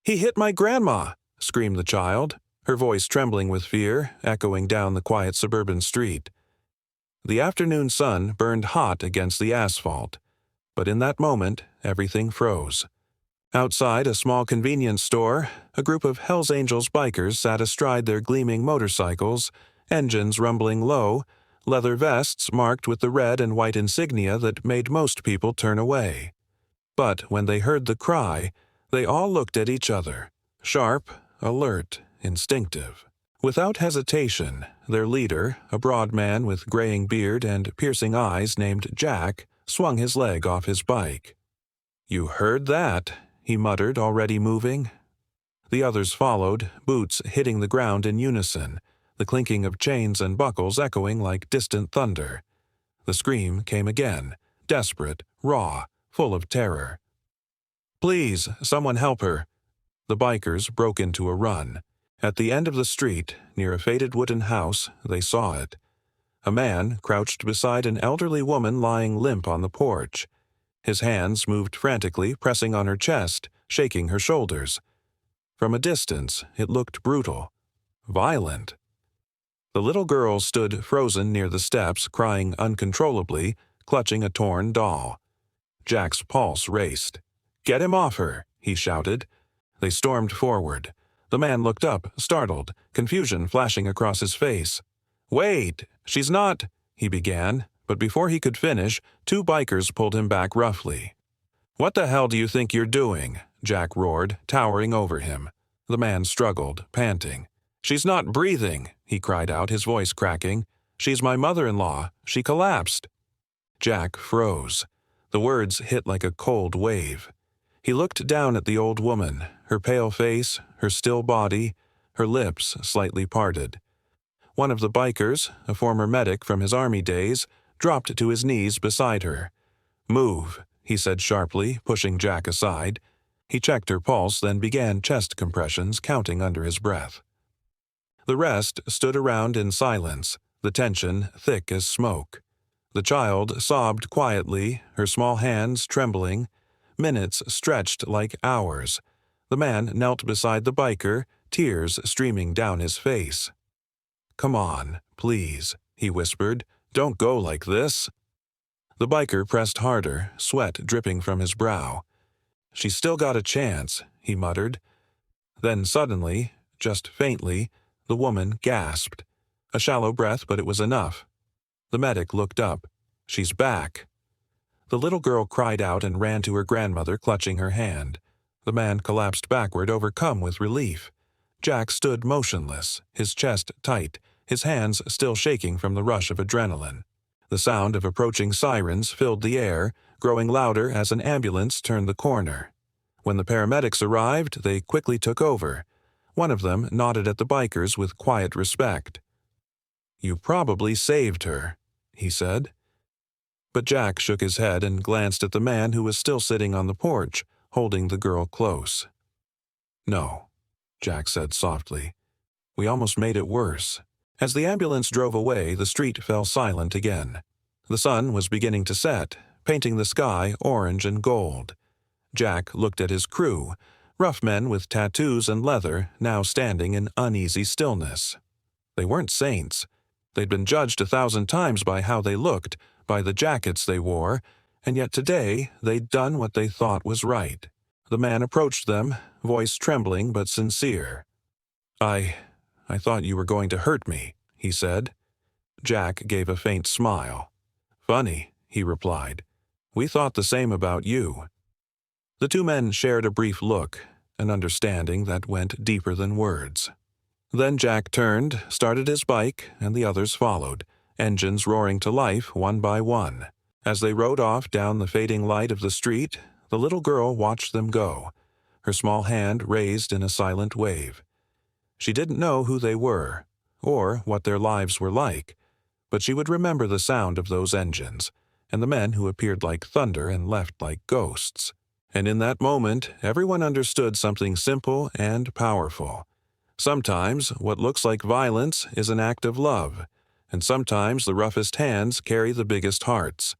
"He hit my grandma!" screamed the child, her voice trembling with fear, echoing down the quiet suburban street. The afternoon sun burned hot against the asphalt, but in that moment, everything froze. Outside a small convenience store, a group of Hells Angels bikers sat astride their gleaming motorcycles, engines rumbling low, leather vests marked with the red and white insignia that made most people turn away. But when they heard the cry, they all looked at each other, sharp, alert, instinctive. Without hesitation, their leader, a broad man with graying beard and piercing eyes named Jack, swung his leg off his bike. "You heard that," he muttered, already moving. The others followed, boots hitting the ground in unison, the clinking of chains and buckles echoing like distant thunder. The scream came again, desperate, raw, full of terror. "Please, someone help her." The bikers broke into a run. At the end of the street, near a faded wooden house, they saw it. A man crouched beside an elderly woman lying limp on the porch. His hands moved frantically, pressing on her chest, shaking her shoulders. From a distance, it looked brutal, violent. The little girl stood frozen near the steps, crying uncontrollably, clutching a torn doll. Jack's pulse raced. "Get him off her!" he shouted. They stormed forward. The man looked up, startled, confusion flashing across his face. "Wait! She's not—" he began, but before he could finish, two bikers pulled him back roughly. "What the hell do you think you're doing?" Jack roared, towering over him. The man struggled, panting. "She's not breathing," he cried out, his voice cracking. "She's my mother-in-law. She collapsed." Jack froze. The words hit like a cold wave. He looked down at the old woman, her pale face, her still body, her lips slightly parted. One of the bikers, a former medic from his army days, dropped to his knees beside her. "Move," he said sharply, pushing Jack aside. He checked her pulse, then began chest compressions, counting under his breath. The rest stood around in silence, the tension thick as smoke. The child sobbed quietly, her small hands trembling. Minutes stretched like hours. The man knelt beside the biker, tears streaming down his face. "Come on, please," he whispered. "Don't go like this." The biker pressed harder, sweat dripping from his brow. "She's still got a chance," he muttered. Then suddenly, just faintly, the woman gasped. A shallow breath, but it was enough. The medic looked up. "She's back." The little girl cried out and ran to her grandmother, clutching her hand. The man collapsed backward, overcome with relief. Jack stood motionless, his chest tight, his hands still shaking from the rush of adrenaline. The sound of approaching sirens filled the air, growing louder as an ambulance turned the corner. When the paramedics arrived, they quickly took over. One of them nodded at the bikers with quiet respect. "You probably saved her," he said. But Jack shook his head and glanced at the man who was still sitting on the porch, holding the girl close. "No," Jack said softly. "We almost made it worse." As the ambulance drove away, the street fell silent again. The sun was beginning to set, painting the sky orange and gold. Jack looked at his crew, rough men with tattoos and leather, now standing in uneasy stillness. They weren't saints. They'd been judged 1,000 times by how they looked, by the jackets they wore, and yet today they'd done what they thought was right. The man approached them, voice trembling but sincere. I thought you were going to hurt me," he said. Jack gave a faint smile. "Funny," he replied. "We thought the same about you." The two men shared a brief look, an understanding that went deeper than words. Then Jack turned, started his bike, and the others followed, engines roaring to life one by one. As they rode off down the fading light of the street, the little girl watched them go, her small hand raised in a silent wave. She didn't know who they were, or what their lives were like, but she would remember the sound of those engines, and the men who appeared like thunder and left like ghosts. And in that moment, everyone understood something simple and powerful. Sometimes what looks like violence is an act of love, and sometimes the roughest hands carry the biggest hearts.